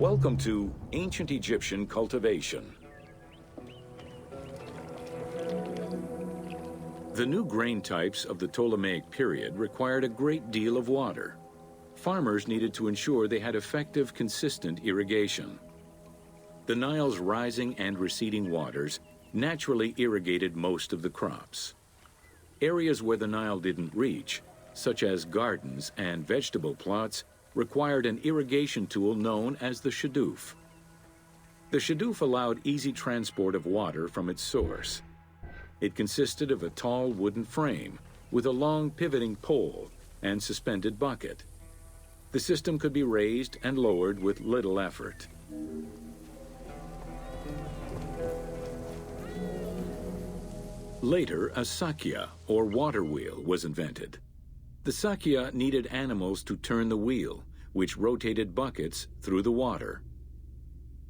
Welcome to Ancient Egyptian Cultivation. The new grain types of the Ptolemaic period required a great deal of water. Farmers needed to ensure they had effective, consistent irrigation. The Nile's rising and receding waters naturally irrigated most of the crops. Areas where the Nile didn't reach, such as gardens and vegetable plots, required an irrigation tool known as the shadoof. The shadoof allowed easy transport of water from its source. It consisted of a tall wooden frame with a long pivoting pole and suspended bucket. The system could be raised and lowered with little effort. Later, a sakya, or water wheel, was invented. The sakya needed animals to turn the wheel, which rotated buckets through the water.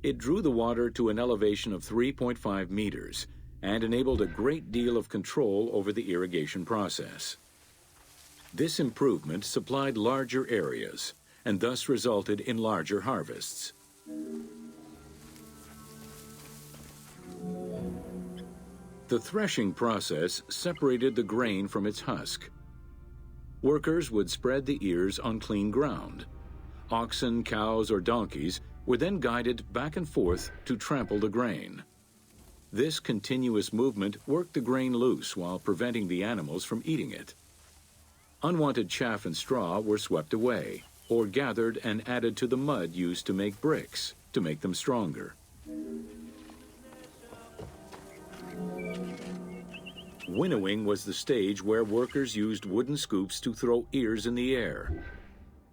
It drew the water to an elevation of 3.5 meters and enabled a great deal of control over the irrigation process. This improvement supplied larger areas and thus resulted in larger harvests. The threshing process separated the grain from its husk. Workers would spread the ears on clean ground. Oxen, cows, or donkeys were then guided back and forth to trample the grain. This continuous movement worked the grain loose while preventing the animals from eating it. Unwanted chaff and straw were swept away, or gathered and added to the mud used to make bricks, to make them stronger. Winnowing was the stage where workers used wooden scoops to throw ears in the air.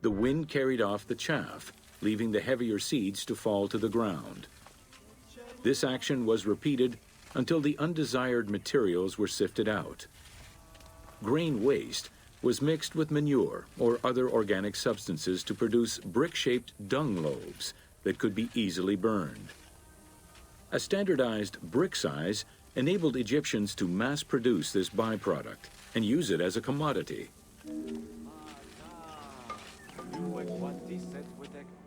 The wind carried off the chaff, leaving the heavier seeds to fall to the ground. This action was repeated until the undesired materials were sifted out. Grain waste was mixed with manure or other organic substances to produce brick-shaped dung loaves that could be easily burned. A standardized brick size enabled Egyptians to mass-produce this byproduct and use it as a commodity.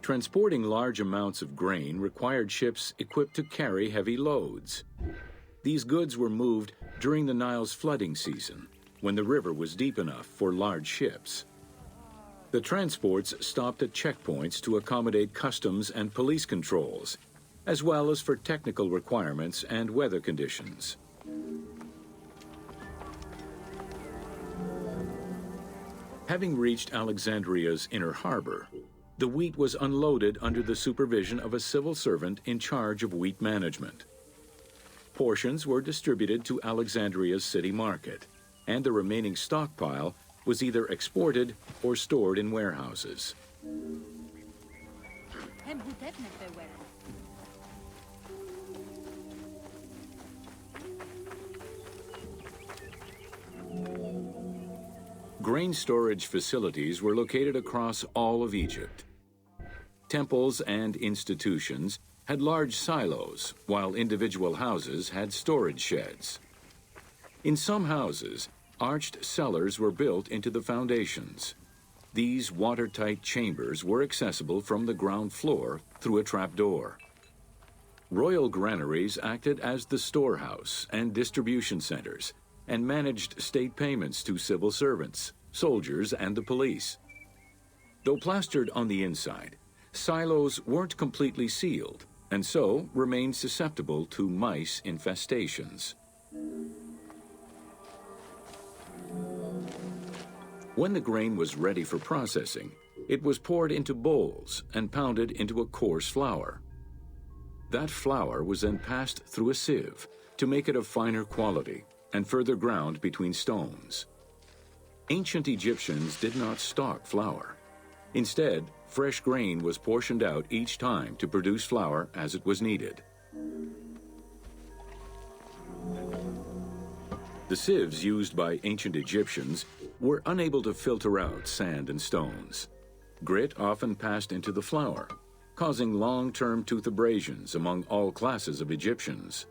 Transporting large amounts of grain required ships equipped to carry heavy loads. These goods were moved during the Nile's flooding season, when the river was deep enough for large ships. The transports stopped at checkpoints to accommodate customs and police controls, as well as for technical requirements and weather conditions. Having reached Alexandria's inner harbor, the wheat was unloaded under the supervision of a civil servant in charge of wheat management. Portions were distributed to Alexandria's city market, and the remaining stockpile was either exported or stored in warehouses. Grain storage facilities were located across all of Egypt. Temples and institutions had large silos, while individual houses had storage sheds. In some houses, arched cellars were built into the foundations. These watertight chambers were accessible from the ground floor through a trapdoor. Royal granaries acted as the storehouse and distribution centers, and managed state payments to civil servants, soldiers, and the police. Though plastered on the inside, silos weren't completely sealed, and so remained susceptible to mice infestations. When the grain was ready for processing, it was poured into bowls and pounded into a coarse flour. That flour was then passed through a sieve to make it of finer quality, and further ground between stones. Ancient Egyptians did not stock flour. Instead, fresh grain was portioned out each time to produce flour as it was needed. The sieves used by ancient Egyptians were unable to filter out sand and stones. Grit often passed into the flour, causing long-term tooth abrasions among all classes of Egyptians.